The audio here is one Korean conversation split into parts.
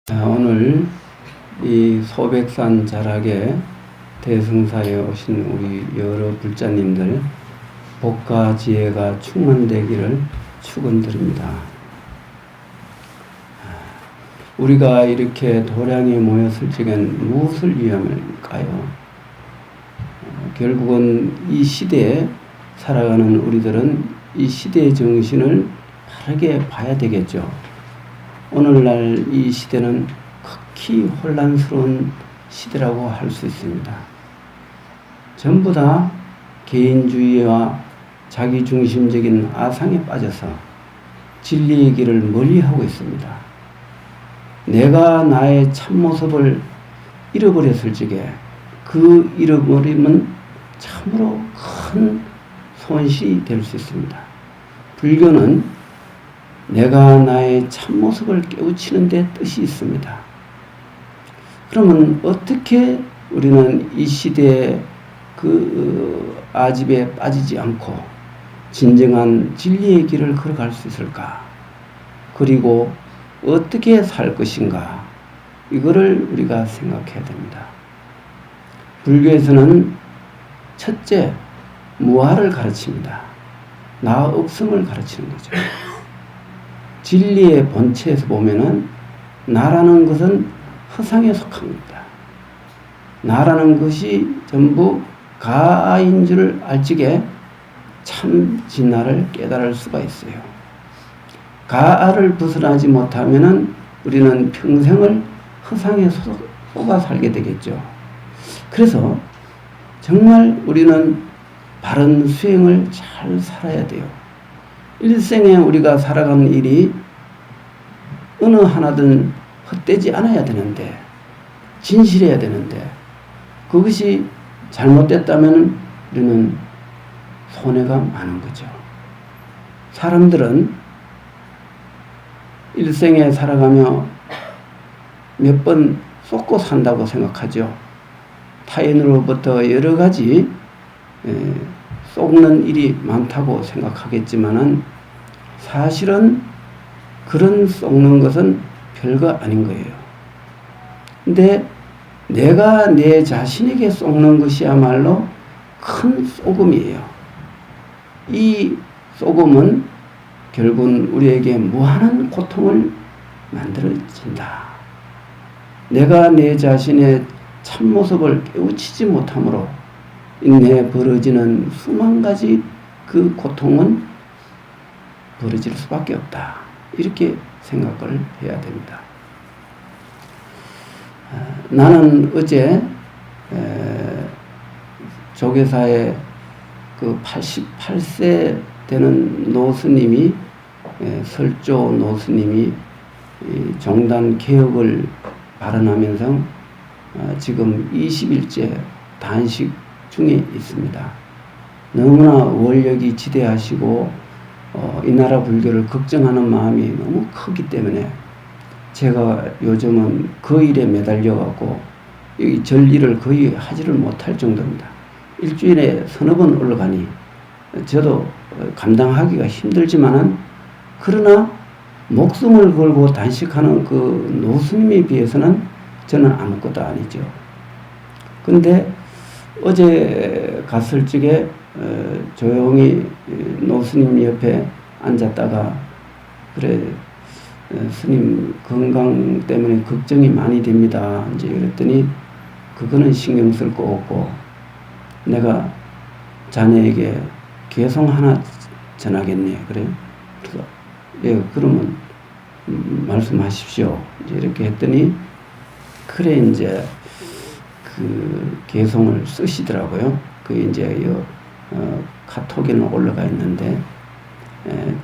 오늘 이 소백산 자락에 대승사에 오신 우리 여러 불자님들 복과 지혜가 충만되기를 축원드립니다. 우리가 이렇게 도량에 모였을 적엔 무엇을 위함일까요? 결국은 이 시대에 살아가는 우리들은 이 시대의 정신을 바르게 봐야 되겠죠. 오늘날 이 시대는 극히 혼란스러운 시대라고 할 수 있습니다. 전부 다 개인주의와 자기중심적인 아상에 빠져서 진리의 길을 멀리하고 있습니다. 내가 나의 참모습을 잃어버렸을 적에 그 잃어버림은 참으로 큰 손실이 될 수 있습니다. 불교는 내가 나의 참모습을 깨우치는 데 뜻이 있습니다. 그러면 어떻게 우리는 이 시대의 그 아집에 빠지지 않고 진정한 진리의 길을 걸어갈 수 있을까? 그리고 어떻게 살 것인가? 이거를 우리가 생각해야 됩니다. 불교에서는 첫째, 무아를 가르칩니다. 나 없음을 가르치는 거죠. 진리의 본체에서 보면은 나라는 것은 허상에 속합니다. 나라는 것이 전부 가아인 줄 알지게 참 진나를 깨달을 수가 있어요. 가아를 벗어나지 못하면은 우리는 평생을 허상에 속아 살게 되겠죠. 그래서 정말 우리는 바른 수행을 잘 살아야 돼요. 일생에 우리가 살아가는 일이 어느 하나든 헛되지 않아야 되는데, 진실해야 되는데, 그것이 잘못됐다면 우리는 손해가 많은 거죠. 사람들은 일생에 살아가며 몇 번 쏟고 산다고 생각하죠. 타인으로부터 여러 가지 쏟는 일이 많다고 생각하겠지만은 사실은 그런 쏟는 것은 별거 아닌 거예요. 근데 내가 내 자신에게 쏟는 것이야말로 큰 쏟음이에요. 이 쏟음은 결국은 우리에게 무한한 고통을 만들어진다. 내가 내 자신의 참모습을 깨우치지 못함으로 인해 벌어지는 수만 가지 그 고통은 벌어질 수밖에 없다. 이렇게 생각을 해야 됩니다. 나는 어제 조계사의 그 88세 되는 노스님이 설조 노스님이 종단 개혁을 발언하면서 지금 20일째 단식 중에 있습니다. 너무나 원력이 지대하시고 이 나라 불교를 걱정하는 마음이 너무 크기 때문에 제가 요즘은 그 일에 매달려갖고 이 전리를 거의 하지를 못할 정도입니다. 일주일에 서너 번 올라가니 저도 감당하기가 힘들지만은 그러나 목숨을 걸고 단식하는 그 노스님에 비해서는 저는 아무것도 아니죠. 근데 어제 갔을 적에 조용히 노스님 옆에 앉았다가 그래 스님 건강 때문에 걱정이 많이 됩니다. 이제 그랬더니 그거는 신경 쓸 거 없고 내가 자네에게 개송 하나 전하겠네. 그래요. 그래서 예 그러면 말씀하십시오. 이제 이렇게 했더니 그래 이제 그 개송을 쓰시더라고요. 그 이제 카톡에는 올라가 있는데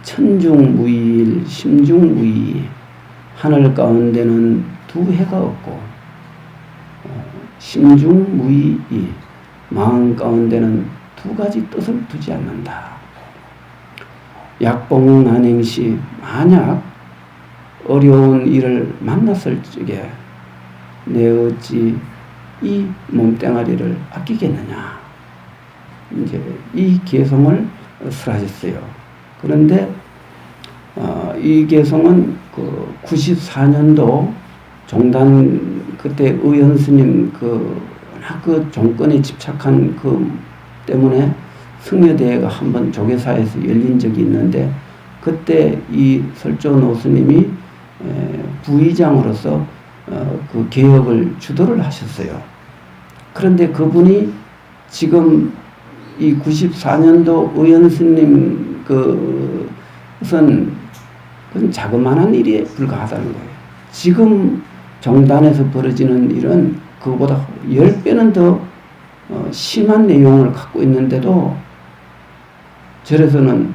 천중무일 심중무이 하늘 가운데는 두 해가 없고 심중무이 마음 가운데는 두 가지 뜻을 두지 않는다. 약봉난행시 만약 어려운 일을 만났을 적에 내 어찌 이 몸뚱아리를 아끼겠느냐. 이제 이 개성을 설하셨어요. 그런데 이 개성은 그 94년도 종단 그때 의원 스님 워낙 그 정권에 집착한 때문에 승려대회가 한번 조계사에서 열린 적이 있는데 그때 이 설조노 스님이 부의장으로서 그 개혁을 주도를 하셨어요. 그런데 그분이 지금 이 94년도 의원 스님 그것은 자그마한 일에 불과하다는 거예요. 지금 정단에서 벌어지는 일은 그보다 10배는 더 심한 내용을 갖고 있는데도 절에서는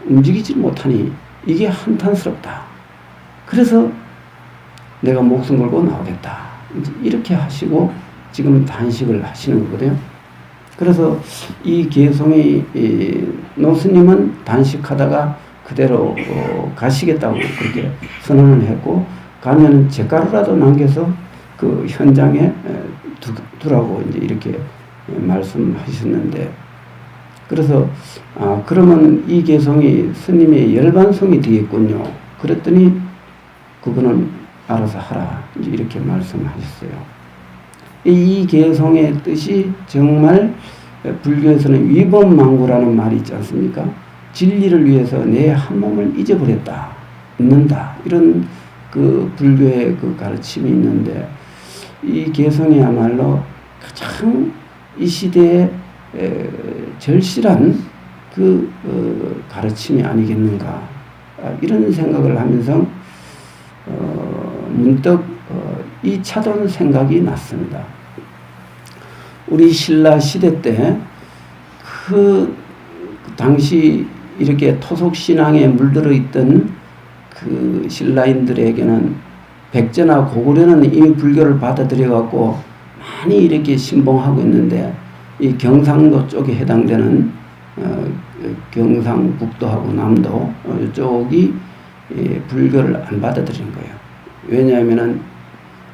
움직이지 못하니 이게 한탄스럽다. 그래서 내가 목숨 걸고 나오겠다. 이렇게 하시고 지금 단식을 하시는 거거든요. 그래서 이 개송이 노스님은 단식하다가 그대로 가시겠다고 그렇게 선언을 했고 가면 잿가루라도 남겨서 그 현장에 두라고 이제 이렇게 말씀하셨는데 그래서 그러면 이 개송이 스님의 열반송이 되겠군요. 그랬더니 그거는 알아서 하라 이제 이렇게 말씀하셨어요. 이 개송의 뜻이 정말 불교에서는 위법망구라는 말이 있지 않습니까? 진리를 위해서 내 한 몸을 잊어버렸다, 잊는다 이런 그 불교의 그 가르침이 있는데 이 개성이야말로 가장 이 시대에 절실한 그 가르침이 아니겠는가 이런 생각을 하면서 문득 이 차도는 생각이 났습니다. 우리 신라 시대 때 그 당시 이렇게 토속 신앙에 물들어 있던 그 신라인들에게는 백제나 고구려는 이미 불교를 받아들여 갖고 많이 이렇게 신봉하고 있는데 이 경상도 쪽에 해당되는 경상북도하고 남도 이쪽이 불교를 안 받아들인 거예요. 왜냐하면은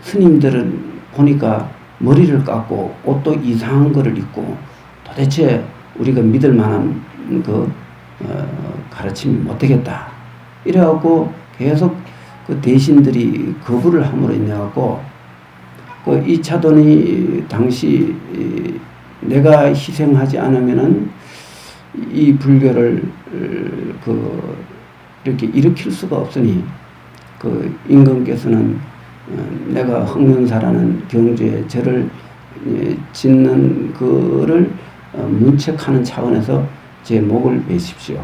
스님들은 보니까 머리를 깎고 옷도 이상한 거를 입고 도대체 우리가 믿을 만한 가르침이 못 되겠다. 이래갖고 계속 그 대신들이 거부를 함으로 인해갖고 그 이차돈이 당시 내가 희생하지 않으면은 이 불교를 이렇게 일으킬 수가 없으니 그 임금께서는 내가 흑면사라는 경주에 절을 짓는 그를 문책하는 차원에서 제 목을 매십시오.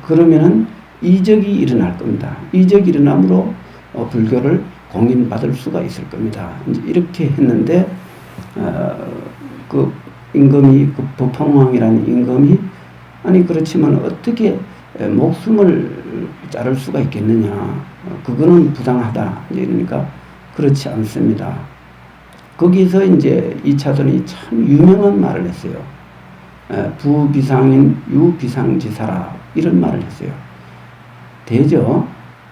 그러면은 이적이 일어날 겁니다. 이적이 일어남으로 불교를 공인받을 수가 있을 겁니다. 이제 이렇게 했는데 그 임금이 그 법황왕이라는 임금이 아니 그렇지만 어떻게 목숨을 자를 수가 있겠느냐. 그거는 부당하다. 이러니까 그렇지 않습니다. 거기서 이제 이차돈이 참 유명한 말을 했어요. 부비상인 유비상지사라 이런 말을 했어요. 대저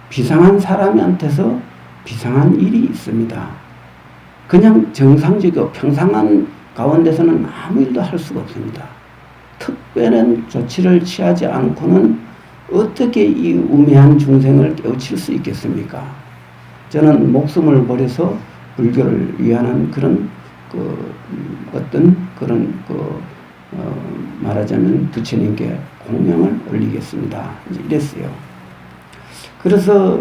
비상한 사람한테서 비상한 일이 있습니다. 그냥 정상적이고 평상한 가운데서는 아무 일도 할 수가 없습니다. 특별한 조치를 취하지 않고는 어떻게 이 우매한 중생을 깨우칠 수 있겠습니까? 저는 목숨을 버려서 불교를 위하는 그런 어떤 그런 말하자면 부처님께 공명을 올리겠습니다. 이제 이랬어요. 그래서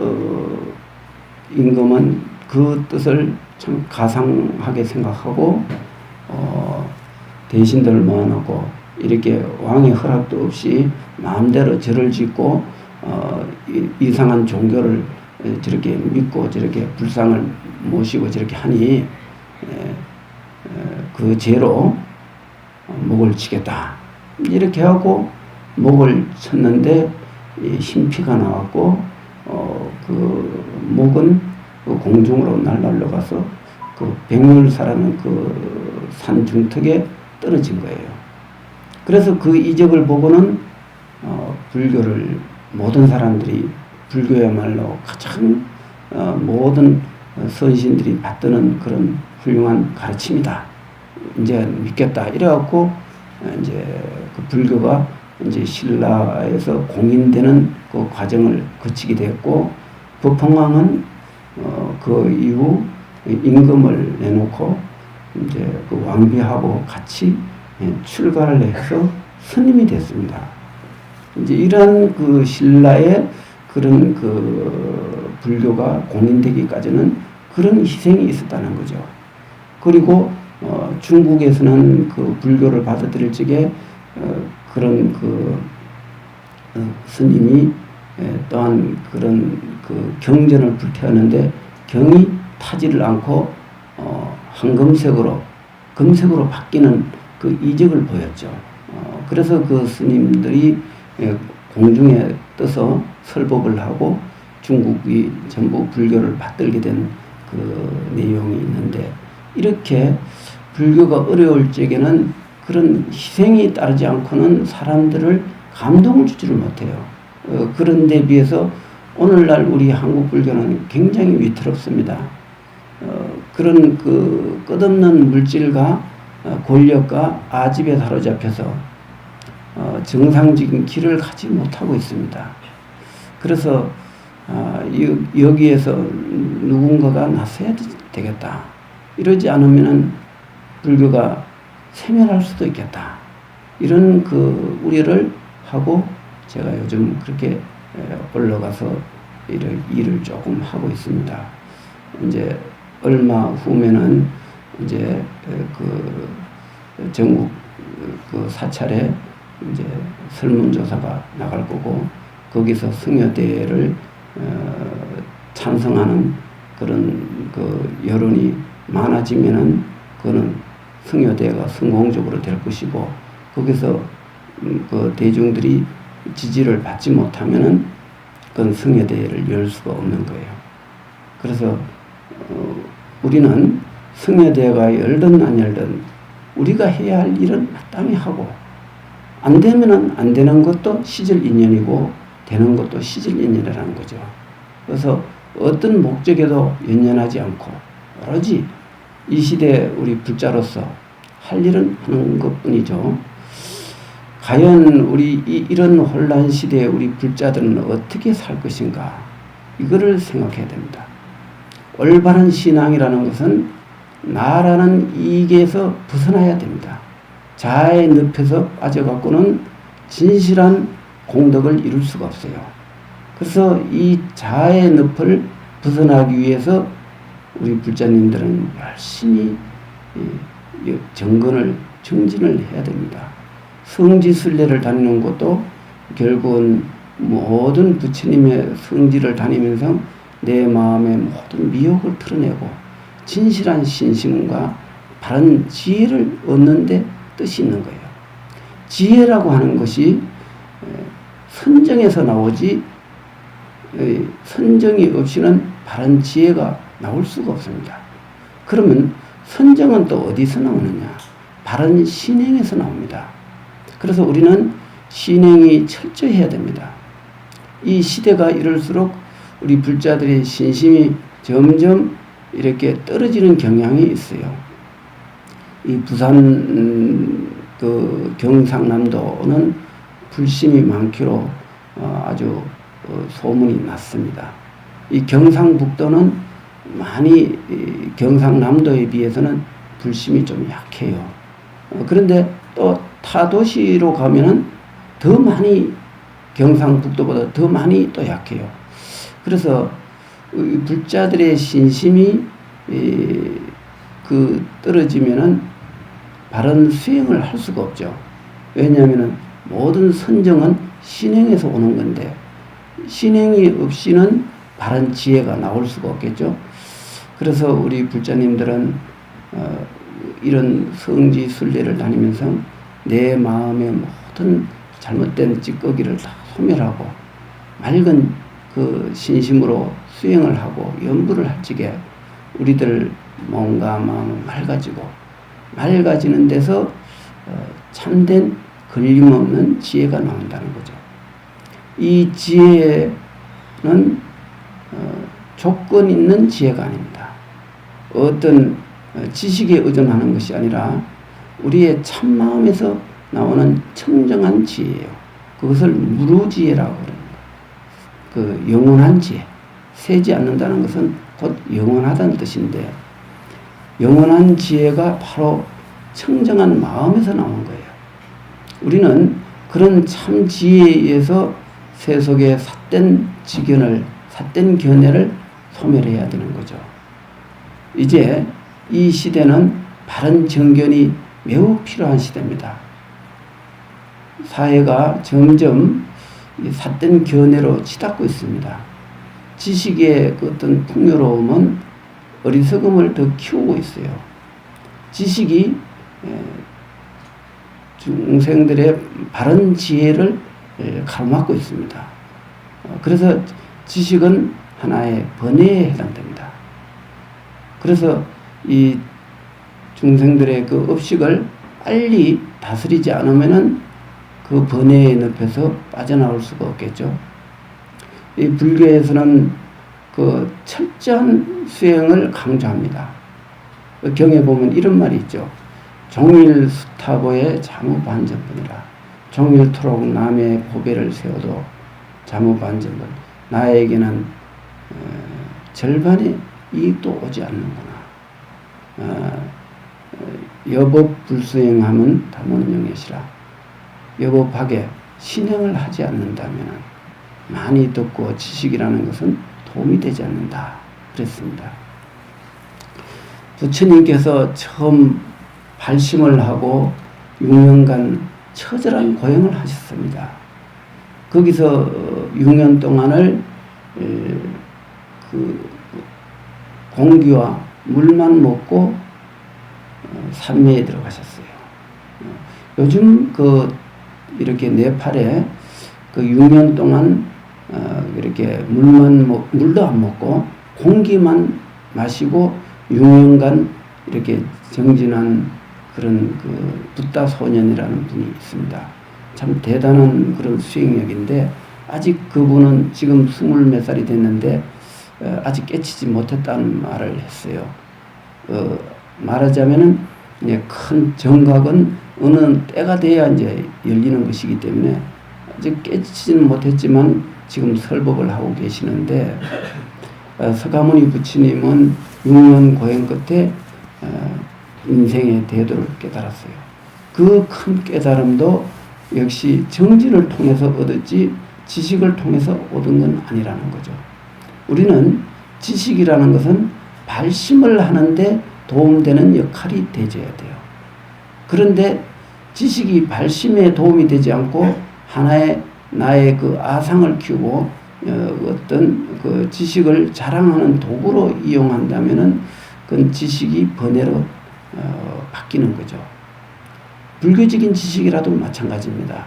임금은 그 뜻을 참 가상하게 생각하고 대신들을 모아놓고 이렇게 왕의 허락도 없이 마음대로 절을 짓고 이상한 종교를 저렇게 믿고 저렇게 불상을 모시고 저렇게 하니 그 죄로 목을 치겠다. 이렇게 하고 목을 쳤는데 흰피가 나왔고 그 목은 그 공중으로 날라가서 그 백률사라는 그 산 중턱에 떨어진 거예요. 그래서 그 이적을 보고는 불교를 모든 사람들이 불교야말로 가장 모든 선신들이 받드는 그런 훌륭한 가르침이다. 이제 믿겠다. 이래갖고 이제 그 불교가 이제 신라에서 공인되는 그 과정을 거치게 됐고 법황왕은 그 이후 임금을 내놓고 이제 그 왕비하고 같이 출가를 해서 스님이 됐습니다. 이제 이런 그 신라의 그런 그 불교가 공인되기까지는 그런 희생이 있었다는 거죠. 그리고 중국에서는 그 불교를 받아들일 적에 그런 그 스님이 또한 그런 그 경전을 불태웠는데 경이 타지를 않고 황금색으로 금색으로 바뀌는 그 이적을 보였죠. 그래서 그 스님들이 공중에 떠서 설법을 하고 중국이 전부 불교를 받들게 된 그 내용이 있는데, 이렇게 불교가 어려울 적에는 그런 희생이 따르지 않고는 사람들을 감동을 주지를 못해요. 그런 데 비해서 오늘날 우리 한국 불교는 굉장히 위태롭습니다. 그런 그 끝없는 물질과 권력과 아집에 사로잡혀서 정상적인 길을 가지 못하고 있습니다. 그래서 여기에서 누군가가 나서야 되겠다. 이러지 않으면은 불교가 세멸할 수도 있겠다. 이런 그 우려를 하고 제가 요즘 그렇게 올라가서 일을 조금 하고 있습니다. 이제 얼마 후면은 이제 그 전국 그 사찰에 이제 설문조사가 나갈 거고, 거기서 승려대회를 찬성하는 그런 그 여론이 많아지면은 그거는 승려대회가 성공적으로 될 것이고, 거기서 그 대중들이 지지를 받지 못하면은 그건 승려대회를 열 수가 없는 거예요. 그래서 우리는 승려대회가 열든 안 열든 우리가 해야 할 일은 마땅히 하고, 안 되면은 안 되는 것도 시절 인연이고 되는 것도 시절 인연이라는 거죠. 그래서 어떤 목적에도 연연하지 않고 오로지 이 시대 우리 불자로서 할 일은 하는 것뿐이죠. 과연 우리 이런 혼란 시대에 우리 불자들은 어떻게 살 것인가, 이거를 생각해야 됩니다. 올바른 신앙이라는 것은 나라는 이익에서 벗어나야 됩니다. 자아의 늪에서 빠져갖고는 진실한 공덕을 이룰 수가 없어요. 그래서 이 자아의 늪을 벗어나기 위해서 우리 불자님들은 열심히 정진을 해야 됩니다. 성지순례를 다니는 것도 결국은 모든 부처님의 성지를 다니면서 내 마음의 모든 미혹을 털어내고 진실한 신심과 바른 지혜를 얻는 데 뜻이 있는 거예요. 지혜라고 하는 것이 선정에서 나오지 선정이 없이는 바른 지혜가 나올 수가 없습니다. 그러면 선정은 또 어디서 나오느냐? 바른 신행에서 나옵니다. 그래서 우리는 신행이 철저해야 됩니다. 이 시대가 이럴수록 우리 불자들의 신심이 점점 이렇게 떨어지는 경향이 있어요. 이 부산 그 경상남도는 불심이 많기로 아주 소문이 났습니다. 이 경상북도는 많이 경상남도에 비해서는 불심이 좀 약해요. 그런데 또 타도시로 가면은 더 많이 경상북도보다 더 많이 또 약해요. 그래서 불자들의 신심이 그 떨어지면은 바른 수행을 할 수가 없죠. 왜냐하면은 모든 선정은 신행에서 오는 건데 신행이 없이는 바른 지혜가 나올 수가 없겠죠. 그래서 우리 불자님들은 이런 성지 순례를 다니면서 내 마음의 모든 잘못된 찌꺼기를 다 소멸하고 맑은 그 신심으로 수행을 하고 연부를 할 적에 우리들 몸과 마음은 맑아지는 데서 참된 걸림없는 지혜가 나온다는 거죠. 이 지혜는 조건 있는 지혜가 아닙니다. 어떤 지식에 의존하는 것이 아니라 우리의 참마음에서 나오는 청정한 지혜예요. 그것을 무루지혜라고 그럽니다. 그 영원한 지혜. 새지 않는다는 것은 곧 영원하다는 뜻인데, 영원한 지혜가 바로 청정한 마음에서 나오는 거예요. 우리는 그런 참 지혜에 의해서 세속의 삿된 지견을, 삿된 견해를 소멸해야 되는 거죠. 이제 이 시대는 바른 정견이 매우 필요한 시대입니다. 사회가 점점 삿된 견해로 치닫고 있습니다. 지식의 어떤 풍요로움은 어리석음을 더 키우고 있어요. 지식이 중생들의 바른 지혜를 가로막고 있습니다. 그래서 지식은 하나의 번뇌에 해당됩니다. 그래서 이 중생들의 그 업식을 빨리 다스리지 않으면은 그 번뇌의 늪에서 빠져나올 수가 없겠죠. 이 불교에서는 그 철저한 수행을 강조합니다. 경에 보면 이런 말이 있죠. 종일 수타보의 자무반전분이라. 종일토록 남의 보배를 세워도 자무반전분. 나에게는 절반의 이익도 오지 않는구나. 여법불수행함은 다문영예시라. 여법하게 신행을 하지 않는다면 많이 듣고 지식이라는 것은 도움이 되지 않는다. 그랬습니다. 부처님께서 처음 발심을 하고 6년간 처절한 고행을 하셨습니다. 거기서 6년 동안을 그 공기와 물만 먹고 산매에 들어가셨어요. 요즘 이렇게 네팔에 6년 동안 이렇게 물도 안 먹고 공기만 마시고 6년간 이렇게 정진한 그런 붓다 소년이라는 분이 있습니다. 참 대단한 그런 수행력인데 아직 그분은 지금 20몇 살이 됐는데 아직 깨치지 못했다는 말을 했어요. 말하자면은 이제 큰 정각은 어느 때가 돼야 이제 열리는 것이기 때문에 아직 깨치지는 못했지만 지금 설법을 하고 계시는데 서가모니 부처님은 6년 고행 끝에 인생의 대도를 깨달았어요. 그 큰 깨달음도 역시 정진을 통해서 얻었지 지식을 통해서 얻은 건 아니라는 거죠. 우리는 지식이라는 것은 발심을 하는데 도움되는 역할이 되어야 돼요. 그런데 지식이 발심에 도움이 되지 않고 하나의 나의 그 아상을 키우고 어떤 그 지식을 자랑하는 도구로 이용한다면은 그 지식이 번뇌로 바뀌는 거죠. 불교적인 지식이라도 마찬가지입니다.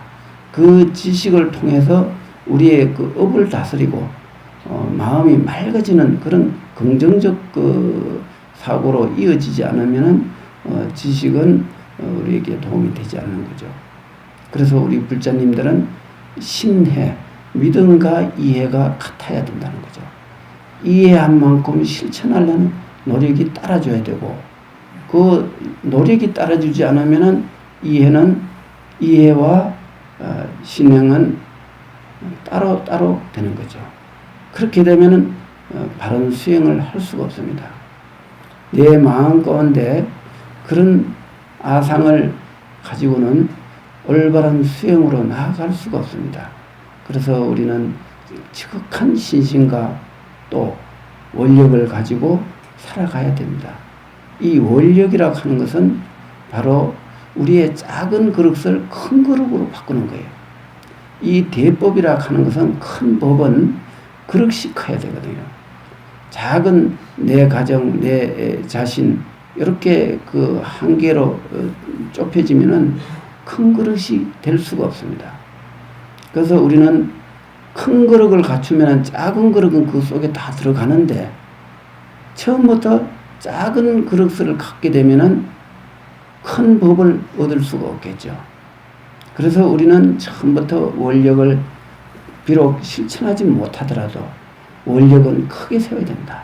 그 지식을 통해서 우리의 그 업을 다스리고 마음이 맑아지는 그런 긍정적 그 사고로 이어지지 않으면은 지식은 우리에게 도움이 되지 않는 거죠. 그래서 우리 불자님들은 신해, 믿음과 이해가 같아야 된다는 거죠. 이해한 만큼 실천하려는 노력이 따라줘야 되고 그 노력이 따라주지 않으면은 이해와 신행은 따로 되는 거죠. 그렇게 되면은 바른 수행을 할 수가 없습니다. 내 마음 가운데 그런 아상을 가지고는 올바른 수행으로 나아갈 수가 없습니다. 그래서 우리는 지극한 신심과 또 원력을 가지고 살아가야 됩니다. 이 원력이라고 하는 것은 바로 우리의 작은 그릇을 큰 그릇으로 바꾸는 거예요. 이 대법이라고 하는 것은 큰 법은 그릇이 커야 되거든요. 작은 내 가정, 내 자신 이렇게 그 한계로 좁혀지면은 큰 그릇이 될 수가 없습니다. 그래서 우리는 큰 그릇을 갖추면 작은 그릇은 그 속에 다 들어가는데 처음부터 작은 그릇을 갖게 되면은 큰 법을 얻을 수가 없겠죠. 그래서 우리는 처음부터 원력을 비록 실천하지 못하더라도 원력은 크게 세워야 된다.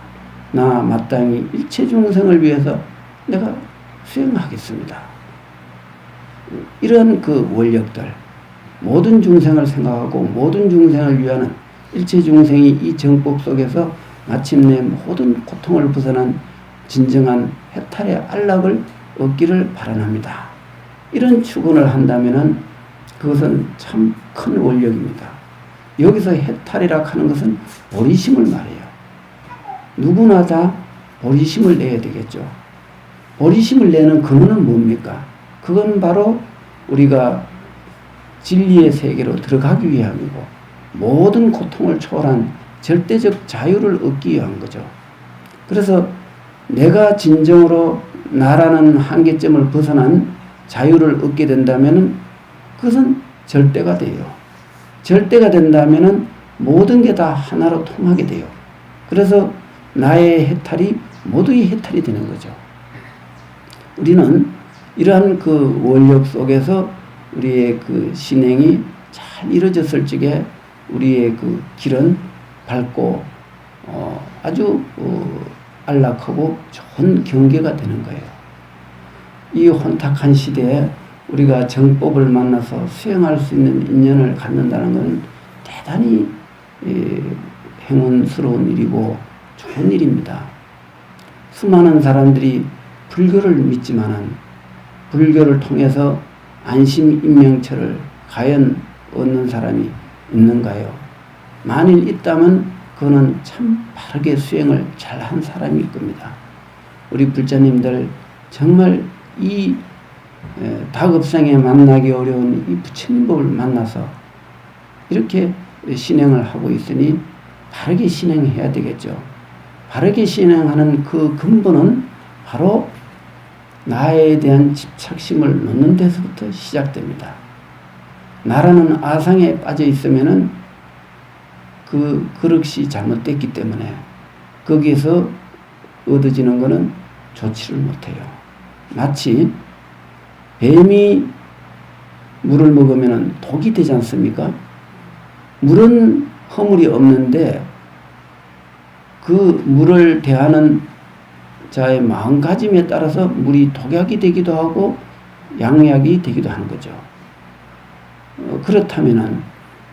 나 마땅히 일체 중생을 위해서 내가 수행하겠습니다. 이런 그 원력들, 모든 중생을 생각하고 모든 중생을 위하는 일체 중생이 이 정법 속에서 마침내 모든 고통을 벗어난 진정한 해탈의 안락을 얻기를 바라납니다. 이런 축원을 한다면은 그것은 참 큰 원력입니다. 여기서 해탈이라 하는 것은 보리심을 말해요. 누구나 다 보리심을 내야 되겠죠. 보리심을 내는 근원은 뭡니까? 그건 바로 우리가 진리의 세계로 들어가기 위함이고 모든 고통을 초월한 절대적 자유를 얻기 위한 거죠. 그래서 내가 진정으로 나라는 한계점을 벗어난 자유를 얻게 된다면 그것은 절대가 돼요. 절대가 된다면 모든 게 다 하나로 통하게 돼요. 그래서 나의 해탈이 모두의 해탈이 되는 거죠. 우리는 이러한 그 원력 속에서 우리의 그 신행이 잘 이루어졌을 적에 우리의 그 길은 밝고 아주 안락하고 좋은 경계가 되는 거예요. 이 혼탁한 시대에 우리가 정법을 만나서 수행할 수 있는 인연을 갖는다는 것은 대단히 행운스러운 일이고 좋은 일입니다. 수많은 사람들이 불교를 믿지만은 불교를 통해서 안심인명처를 과연 얻는 사람이 있는가요? 만일 있다면 그거는 참 바르게 수행을 잘한 사람일 겁니다. 우리 불자님들 정말 이 다급생에 만나기 어려운 이 부처님법을 만나서 이렇게 신행을 하고 있으니 바르게 신행해야 되겠죠. 바르게 신행하는 그 근본은 바로 나에 대한 집착심을 놓는 데서부터 시작됩니다. 나라는 아상에 빠져 있으면은 그 그릇이 잘못됐기 때문에 거기에서 얻어지는 것은 좋지를 못해요. 마치 뱀이 물을 먹으면 독이 되지 않습니까? 물은 허물이 없는데 그 물을 대하는 자의 마음가짐에 따라서 물이 독약이 되기도 하고 양약이 되기도 하는 거죠. 그렇다면은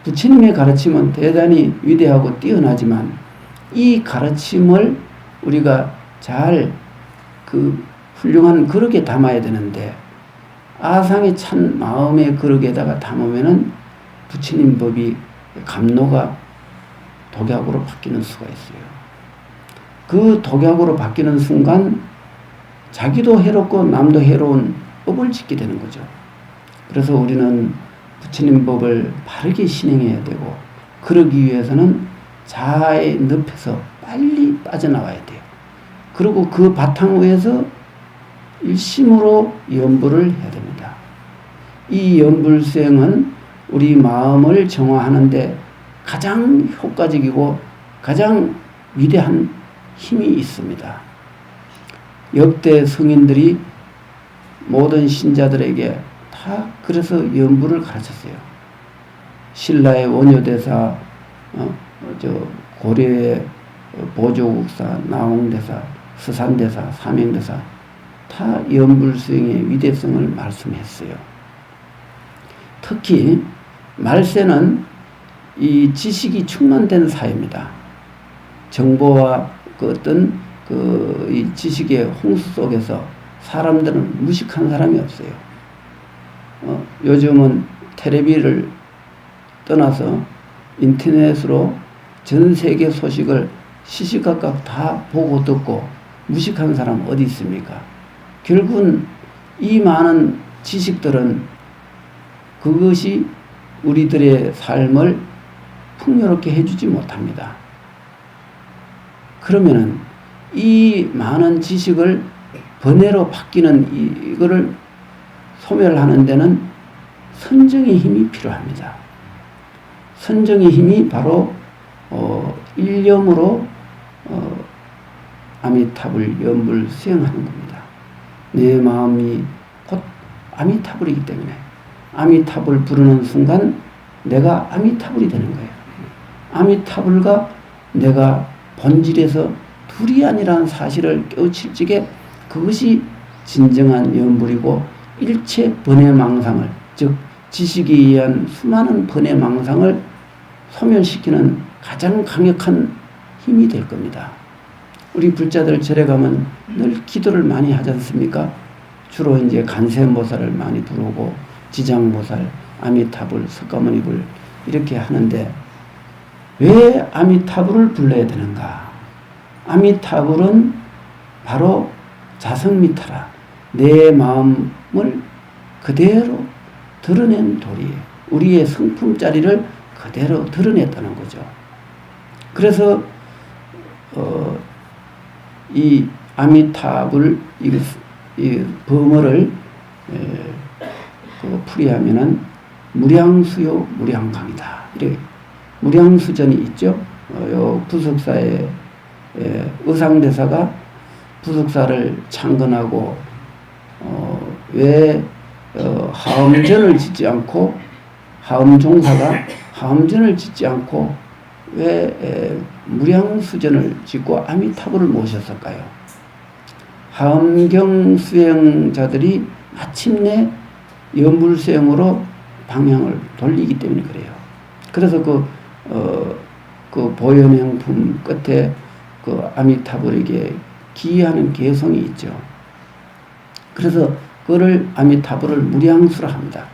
부처님의 가르침은 대단히 위대하고 뛰어나지만 이 가르침을 우리가 잘 그 훌륭한 그릇에 담아야 되는데 아상에 찬 마음의 그릇에다가 담으면은 부처님 법이 감로가 독약으로 바뀌는 수가 있어요. 그 독약으로 바뀌는 순간 자기도 해롭고 남도 해로운 법을 짓게 되는 거죠. 그래서 우리는 부처님 법을 바르게 신행해야 되고 그러기 위해서는 자아의 늪에서 빨리 빠져나와야 돼요. 그리고 그 바탕 위에서 일심으로 연불을 해야 됩니다. 이 연불수행은 우리 마음을 정화하는데 가장 효과적이고 가장 위대한 힘이 있습니다. 역대 성인들이 모든 신자들에게 다 그래서 연불을 가르쳤어요. 신라의 원효대사, 고려의 보조국사, 나홍대사, 서산대사, 사명대사 다 연불수행의 위대성을 말씀했어요. 특히 말세는 이 지식이 충만된 사회입니다. 정보와 그 어떤 이 지식의 홍수 속에서 사람들은 무식한 사람이 없어요. 요즘은 텔레비를 떠나서 인터넷으로 전 세계 소식을 시시각각 다 보고 듣고 무식한 사람 어디 있습니까? 결국은 이 많은 지식들은 그것이 우리들의 삶을 풍요롭게 해주지 못합니다. 그러면은 이 많은 지식을 번뇌로 바뀌는 이거를 소멸하는 데는 선정의 힘이 필요합니다. 선정의 힘이 바로 일념으로 아미타불 연불 수행하는 겁니다. 내 마음이 곧 아미타불이기 때문에 아미타불 부르는 순간 내가 아미타불이 되는 거예요. 아미타불과 내가 본질에서 둘이 아니라는 사실을 깨우칠 적에 그것이 진정한 연불이고 일체 번뇌망상을, 즉 지식에 의한 수많은 번뇌망상을 소멸시키는 가장 강력한 힘이 될 겁니다. 우리 불자들 절에 가면 늘 기도를 많이 하지 않습니까? 주로 이제 간세음보살을 많이 부르고 지장보살, 아미타불, 석가모니불 이렇게 하는데 왜 아미타불을 불러야 되는가? 아미타불은 바로 자성미타라 내 마음을 그대로 드러낸 돌이에요. 우리의 성품짜리를 그대로 드러냈다는 거죠. 그래서 이 아미타불 이 범어를 풀이하면은 무량수요 무량강이다. 이렇게 무량수전이 있죠. 요 부석사의 의상대사가 부석사를 창건하고 왜 하엄전을 짓지 않고 하엄종사가 하엄전을 짓지 않고 왜 무량수전을 짓고 아미타불을 모셨을까요? 하엄경 수행자들이 마침내 연불수행으로 방향을 돌리기 때문에 그래요. 그래서 그 보현행품 끝에 그 아미타불에게 기이하는 개성이 있죠. 그래서 그를 아미타불을 무량수라 합니다.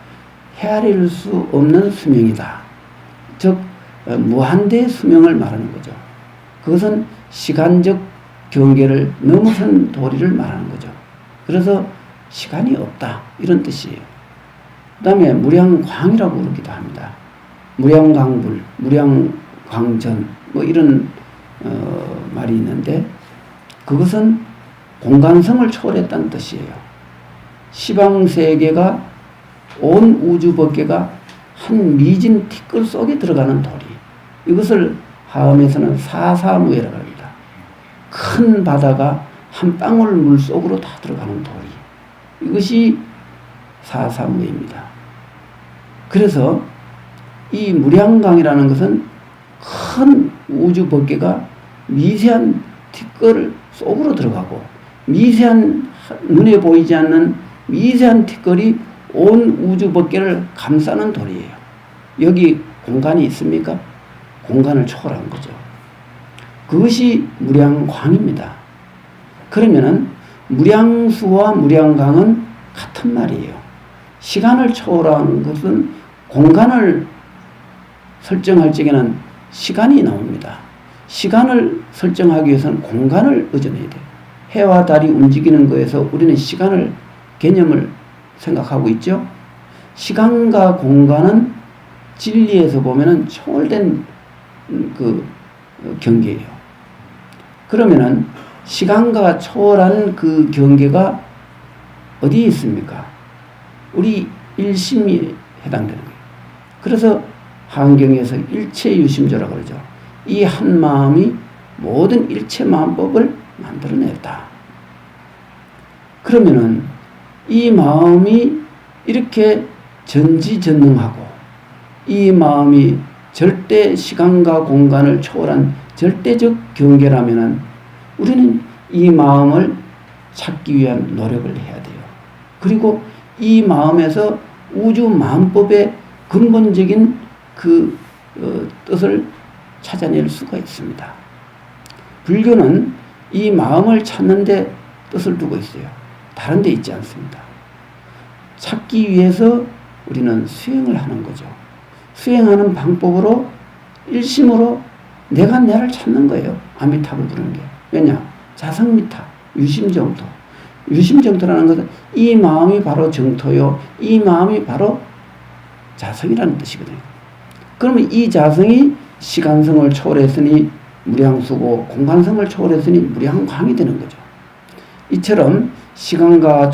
헤아릴 수 없는 수명이다. 즉 무한대의 수명을 말하는 거죠. 그것은 시간적 경계를 넘어선 도리를 말하는 거죠. 그래서 시간이 없다 이런 뜻이에요. 그 다음에 무량광이라고 부르기도 합니다. 무량광불, 무량광전 뭐 이런 말이 있는데 그것은 공간성을 초월했다는 뜻이에요. 시방세계가 온 우주법계가 한 미진 티끌 속에 들어가는 도리. 이것을 하엄에서는 사사무예라고 합니다. 큰 바다가 한 방울 물 속으로 다 들어가는 도리. 이것이 사사무예입니다. 그래서 이 무량강이라는 것은 큰 우주법계가 미세한 티끌 속으로 들어가고 미세한 눈에 보이지 않는 미세한 티끌이 온 우주법계를 감싸는 도리예요. 여기 공간이 있습니까? 공간을 초월한 거죠. 그것이 무량광입니다. 그러면은 무량수와 무량강은 같은 말이에요. 시간을 초월한 것은 공간을 설정할 적에는 시간이 나옵니다. 시간을 설정하기 위해서는 공간을 의존해야 돼요. 해와 달이 움직이는 거에서 우리는 시간을 개념을 생각하고 있죠. 시간과 공간은 진리에서 보면은 초월된 그 경계예요. 그러면은 시간과 초월한 그 경계가 어디에 있습니까? 우리 일심에 해당되는 거예요. 그래서 한경에서 일체유심조라고 그러죠. 이 한 마음이 모든 일체 마음법을 만들어냈다. 그러면은 이 마음이 이렇게 전지전능하고 이 마음이 절대 시간과 공간을 초월한 절대적 경계라면은 우리는 이 마음을 찾기 위한 노력을 해야 돼요. 그리고 이 마음에서 우주 마음법의 근본적인 그 뜻을 찾아낼 수가 있습니다. 불교는 이 마음을 찾는 데 뜻을 두고 있어요. 다른 데 있지 않습니다. 찾기 위해서 우리는 수행을 하는 거죠. 수행하는 방법으로 일심으로 내가 나를 찾는 거예요. 아미타불 부르는 게. 왜냐? 자성미타, 유심정토. 유심정토라는 것은 이 마음이 바로 정토요. 이 마음이 바로 자성이라는 뜻이거든요. 그러면 이 자성이 시간성을 초월했으니 무량수고 공간성을 초월했으니 무량광이 되는 거죠. 이처럼 시간과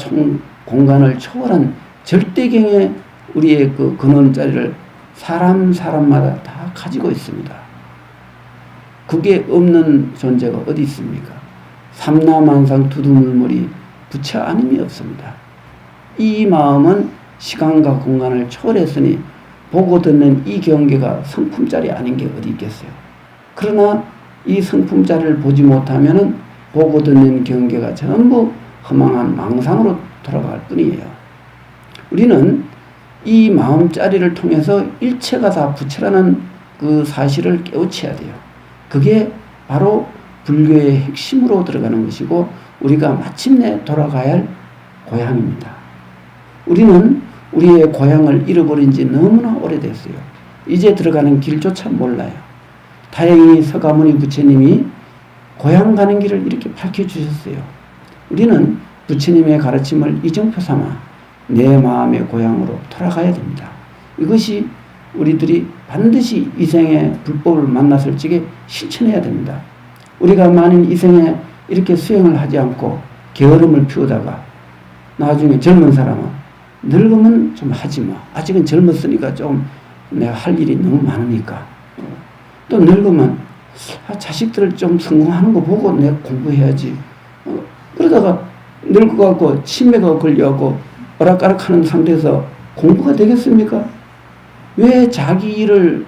공간을 초월한 절대경의 우리의 그 근원자리를 사람마다 다 가지고 있습니다. 그게 없는 존재가 어디 있습니까? 삼라만상 두두물물이 부처 아님이 없습니다. 이 마음은 시간과 공간을 초월했으니 보고 듣는 이 경계가 성품짜리 아닌 게 어디 있겠어요. 그러나 이 성품짜리를 보지 못하면은 보고 듣는 경계가 전부 허망한 망상으로 돌아갈 뿐이에요. 우리는 이 마음짜리를 통해서 일체가 다 부처라는 그 사실을 깨우쳐야 돼요. 그게 바로 불교의 핵심으로 들어가는 것이고 우리가 마침내 돌아가야 할 고향입니다. 우리는 우리의 고향을 잃어버린 지 너무나 오래됐어요. 이제 들어가는 길조차 몰라요. 다행히 서가모니 부처님이 고향 가는 길을 이렇게 밝혀주셨어요. 우리는 부처님의 가르침을 이정표 삼아 내 마음의 고향으로 돌아가야 됩니다. 이것이 우리들이 반드시 이 생에 불법을 만났을 적에 실천해야 됩니다. 우리가 만일 이 생에 이렇게 수행을 하지 않고 게으름을 피우다가 나중에 젊은 사람은 늙으면 좀 하지 마. 아직은 젊었으니까 좀 내가 할 일이 너무 많으니까. 또 늙으면 자식들을 좀 성공하는 거 보고 내가 공부해야지. 그러다가 늙어갖고 치매가 걸려갖고 오락가락하는 상태에서 공부가 되겠습니까? 왜 자기 일을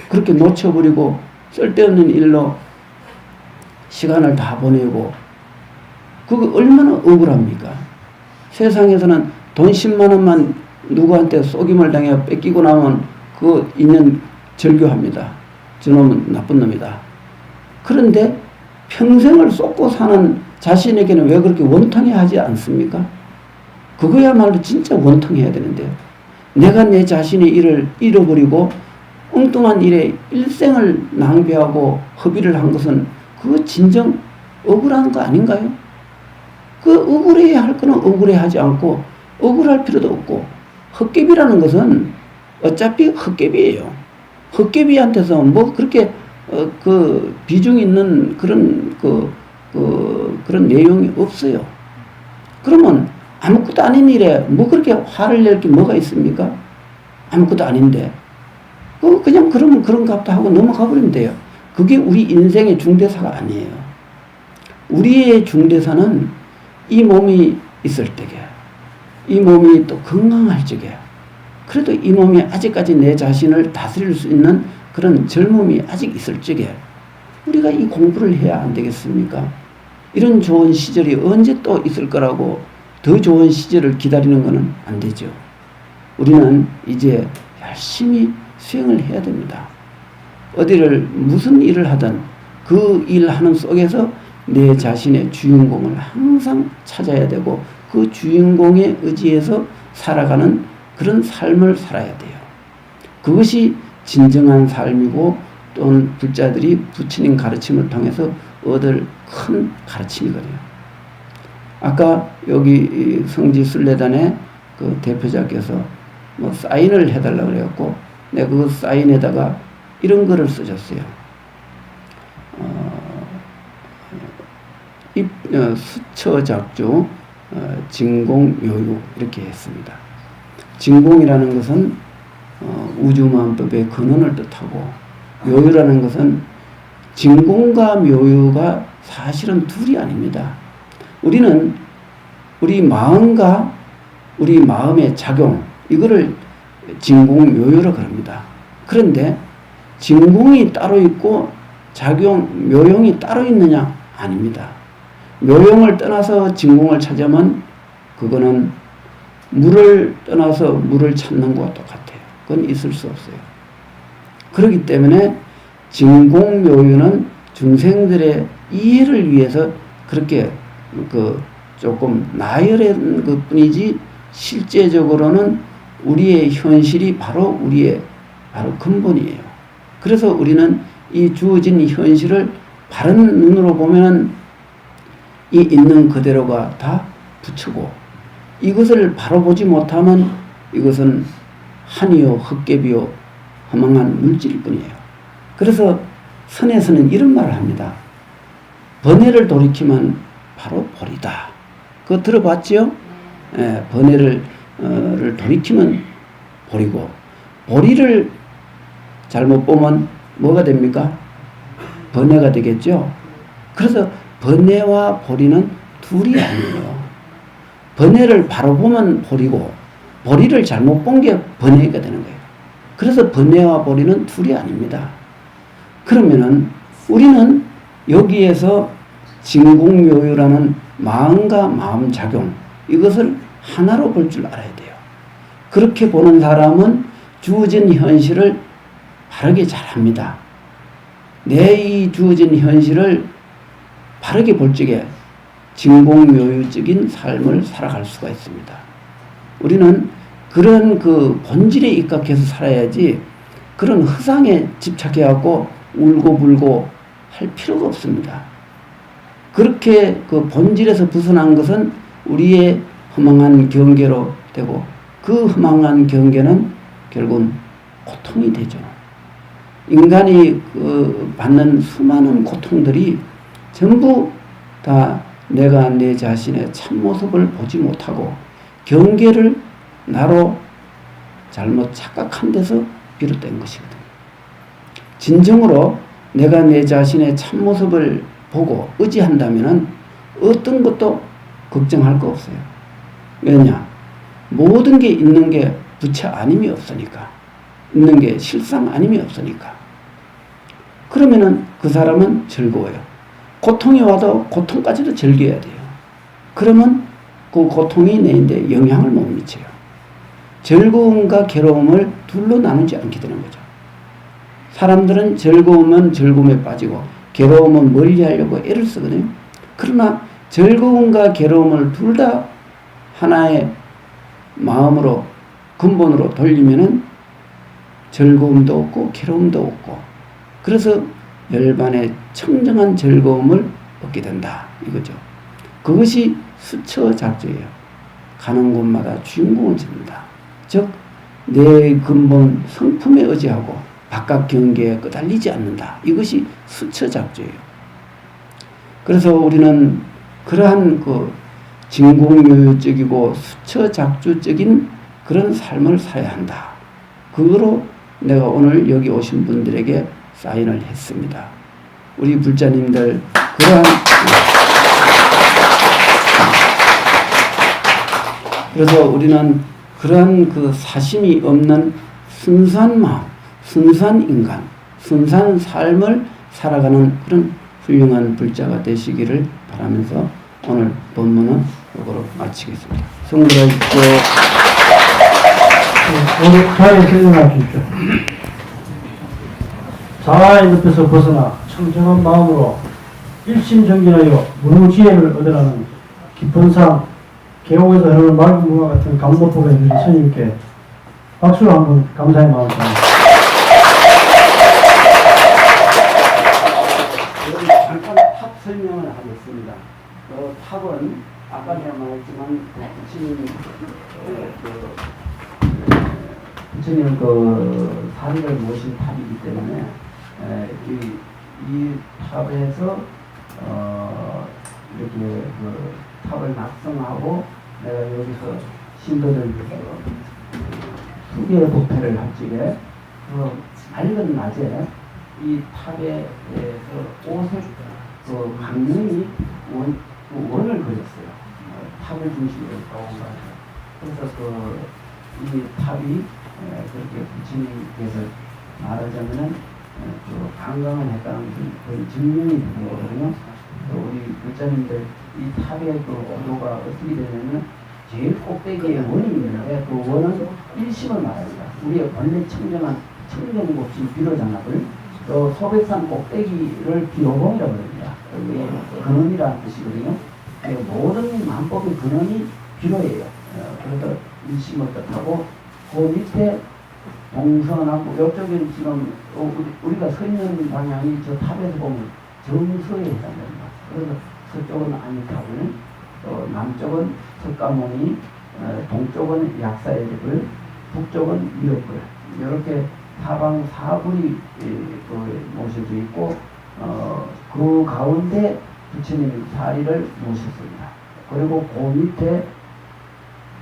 그렇게 놓쳐버리고 쓸데없는 일로 시간을 다 보내고 그거 얼마나 억울합니까? 세상에서는 돈 10만 원만 누구한테 속임을 당해 뺏기고 나면 그거 있는 절교합니다. 저놈은 나쁜 놈이다. 그런데 평생을 쏟고 사는 자신에게는 왜 그렇게 원통해 하지 않습니까? 그거야말로 진짜 원통해야 되는데요. 내가 내 자신의 일을 잃어버리고 엉뚱한 일에 일생을 낭비하고 허비를 한 것은 그거 진정 억울한 거 아닌가요? 그 억울해야 할 거는 억울해하지 않고 억울할 필요도 없고 헛개비라는 것은 어차피 헛개비예요. 헛개비한테서 뭐 그렇게 그 비중 있는 그런 그런 내용이 없어요. 그러면 아무것도 아닌 일에 뭐 그렇게 화를 낼 게 뭐가 있습니까? 아무것도 아닌데 그냥 그러면 그런 값도 하고 넘어가 버리면 돼요. 그게 우리 인생의 중대사가 아니에요. 우리의 중대사는 이 몸이 있을 때게, 이 몸이 또 건강할 적에, 그래도 이 몸이 아직까지 내 자신을 다스릴 수 있는 그런 젊음이 아직 있을 적에 우리가 이 공부를 해야 안 되겠습니까? 이런 좋은 시절이 언제 또 있을 거라고 더 좋은 시절을 기다리는 것은 안 되죠. 우리는 이제 열심히 수행을 해야 됩니다. 어디를 무슨 일을 하든 그 일하는 속에서 내 자신의 주인공을 항상 찾아야 되고 그 주인공에 의지해서 살아가는 그런 삶을 살아야 돼요. 그것이 진정한 삶이고 또는 불자들이 부처님 가르침을 통해서 얻을 큰 가르침이거든요. 아까 여기 성지순례단의 그 대표자께서 뭐 사인을 해달라고 그래갖고 내가 그 사인에다가 이런 거를 써줬어요. 수처작주 진공묘유 이렇게 했습니다. 진공이라는 것은 우주만법의 근원을 뜻하고 묘유라는 것은 진공과 묘유가 사실은 둘이 아닙니다. 우리는 우리 마음과 우리 마음의 작용 이거를 진공묘유라고 합니다. 그런데 진공이 따로 있고 묘용이 따로 있느냐? 아닙니다. 묘용을 떠나서 진공을 찾으면 그거는 물을 떠나서 물을 찾는 것과 똑같아요. 그건 있을 수 없어요. 그렇기 때문에 진공묘유는 중생들의 이해를 위해서 그렇게 조금 나열한 것 뿐이지 실제적으로는 우리의 현실이 바로 우리의 근본이에요. 그래서 우리는 이 주어진 현실을 바른 눈으로 보면 이 있는 그대로가 다 부처고 이것을 바로 보지 못하면 이것은 한이요 헛개비요 허망한 물질일 뿐이에요. 그래서 선에서는 이런 말을 합니다. 번뇌를 돌이키면 바로 보리다. 그거 들어봤죠? 예, 번뇌를 돌이키면 보리고 보리를 잘못 보면 뭐가 됩니까? 번뇌가 되겠죠? 그래서 번뇌와 보리는 둘이 아니에요. 번뇌를 바로 보면 보리고 보리를 잘못 본 게 번뇌가 되는 거예요. 그래서 번뇌와 보리는 둘이 아닙니다. 그러면은 우리는 여기에서 진공묘유라는 마음과 마음작용 이것을 하나로 볼 줄 알아야 돼요. 그렇게 보는 사람은 주어진 현실을 바르게 잘합니다. 내 이 주어진 현실을 바르게 볼 적에 진공묘유적인 삶을 살아갈 수가 있습니다. 우리는 그런 그 본질에 입각해서 살아야지 그런 허상에 집착해갖고 울고불고 할 필요가 없습니다. 그렇게 그 본질에서 벗어난 것은 우리의 허망한 경계로 되고 그 허망한 경계는 결국은 고통이 되죠. 인간이 받는 수많은 고통들이 전부 다 내가 내 자신의 참모습을 보지 못하고 경계를 나로 잘못 착각한 데서 비롯된 것이거든요. 진정으로 내가 내 자신의 참모습을 보고 의지한다면 어떤 것도 걱정할 거 없어요. 왜냐? 모든 게 있는 게 부처 아님이 없으니까. 있는 게 실상 아님이 없으니까. 그러면은 그 사람은 즐거워요. 고통이 와도 고통까지도 즐겨야 돼요. 그러면 그 고통이 내인데 영향을 못 미쳐요. 즐거움과 괴로움을 둘로 나누지 않게 되는 거죠. 사람들은 즐거우면 즐거움에 빠지고 괴로움은 멀리하려고 애를 쓰거든요. 그러나 즐거움과 괴로움을 둘 다 하나의 마음으로 근본으로 돌리면은 즐거움도 없고 괴로움도 없고 그래서 열반의 청정한 즐거움을 얻게 된다 이거죠. 그것이 수처작조예요. 가는 곳마다 주인공을 찾는다. 즉 내 근본 성품에 의지하고 바깥 경계에 끄달리지 않는다. 이것이 수처작조예요. 그래서 우리는 그러한 그 진공요요적이고 수처작조적인 그런 삶을 살아야 한다. 그거로 내가 오늘 여기 오신 분들에게 사인을 했습니다. 우리 불자님들 그러한 그래서 우리는 그러한 그 사심이 없는 순수한 마음, 순수한 인간, 순수한 삶을 살아가는 그런 훌륭한 불자가 되시기를 바라면서 오늘 본문은 이거로 마치겠습니다. 성불하십시오. 오늘 자리에 설명하십시오. 자아의 늪에서 벗어나 청정한 마음으로 일심정진하여 무능지혜를 얻으라는 깊은 상, 계곡에서 흐르는 맑은 물과 같은 감목법에 누린 스님께 박수로 한번 감사의 마음을 전합니다. 잠깐 탑 설명을 하겠습니다. 탑은 아까 제가 말했지만 부처님 그 사리를 모신 탑이기 때문에 이 탑에서 이렇게 그 탑을 낙성하고 내가 여기서 신도들 수계 법회를 할 적에 맑은 낮에 이 탑에서 오색 그 강릉이 원을 그렸어요. 탑을 중심으로 떠온다. 그래서 이 탑이 그렇게 부처님께서 말하자면은 관광을 했다는 것은 거의 증명이 되는 거거든요. 우리 불자님들 이 탑의 그 오도가 어떻게 되냐면 제일 꼭대기에 원이 있는데 그 원은 일심을 말합니다. 우리의 본래 청정한 청정곱신 비로장합을 또 소백산 꼭대기를 비로봉이라고 합니다. 그게 근원이라는 뜻이거든요. 모든 만법의 근원이 비로예요. 그래서 일심을 뜻하고 그 밑에 동서남북 이쪽에는 지금 우리가 서 있는 방향이 저 탑에서 보면 정서에 해당됩니다. 그래서 서쪽은 안익탑을, 또 남쪽은 석가모니, 동쪽은 약사의집을, 북쪽은 미륵불 이렇게 사방 사불이 모셔져 있고 그 가운데 부처님 사리를 모셨습니다. 그리고 그 밑에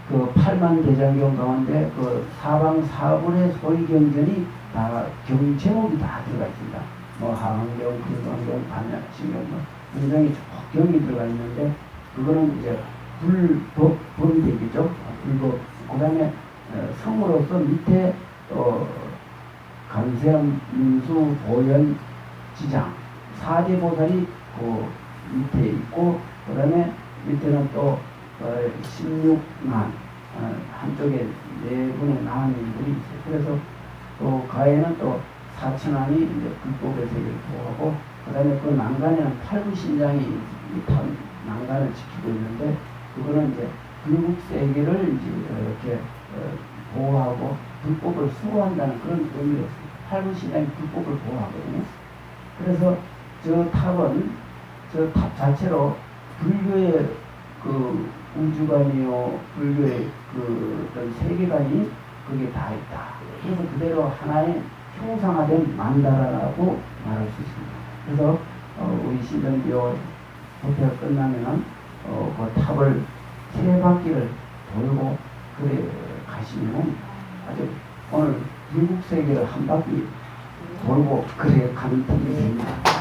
그 8만 대장경 가운데 그 사방 사불의 소위경전이 다 경제목이 다 들어가 있습니다. 뭐 하강경, 금강경, 반야신경 굉장히 경이 들어가 있는데 그거는 이제 불법이 되겠죠. 불법. 그 다음에 성으로서 밑에 간세음, 민수, 보현, 지장 4대 보살이 그 밑에 있고 그 다음에 밑에는 또 16만 한쪽에 4분의 나한인들이 있어요. 그래서 또 가에는 또 사천왕이 이제 불법의 세계를 보호하고 그다음에 그 난간에는 팔부신장이 이 난간을 지키고 있는데 그거는 이제 불국 세계를 이제 이렇게 보호하고 불법을 수호한다는 그런 의미로 팔부신장이 불법을 보호하거든요. 그래서 저 탑은 저 탑 자체로 불교의 그 우주관이요 불교의 그 어떤 세계관이 그게 다 있다. 그래서 그대로 하나의 형상화된 만다라라고 말할 수 있습니다. 그래서 우리 신정교 법회가 끝나면은 그 탑을 세 바퀴를 돌고 그래 가시면은 아주 오늘 불국 세계를 한 바퀴 돌고 그래 가는 탑이 됩니다.